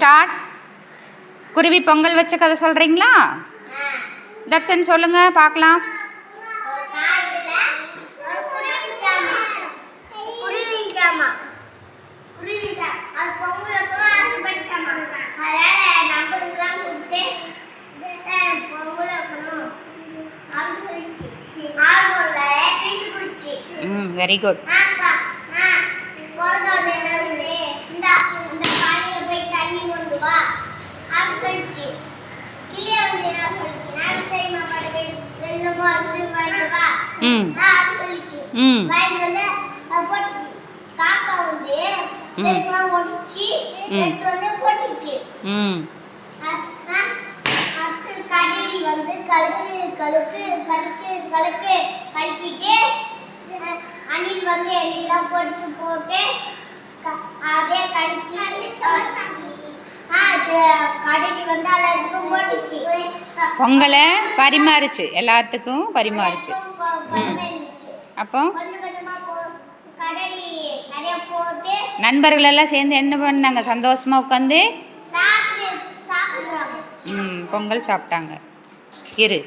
Start. குருவி பொங்கல் வச்ச கதை சொல்கிறீங்களா? தர்ஷன் சொல்லுங்க பார்க்கலாம். Very good. அணில் வந்து எண்ணெயெல்லாம் பொடிச்சு போட்டு அப்படியே கடிச்சு கடைக்கு வந்து எல்லாத்துக்கும் போட்டுச்சு. பொங்கலை பரிமாறுச்சு, எல்லாத்துக்கும் பரிமாறுச்சு. அப்போ நண்பர்கள் எல்லாம் சேர்ந்து என்ன பண்ணாங்க? சந்தோஷமா உட்காந்து பொங்கல் சாப்பிட்டாங்க. இரு.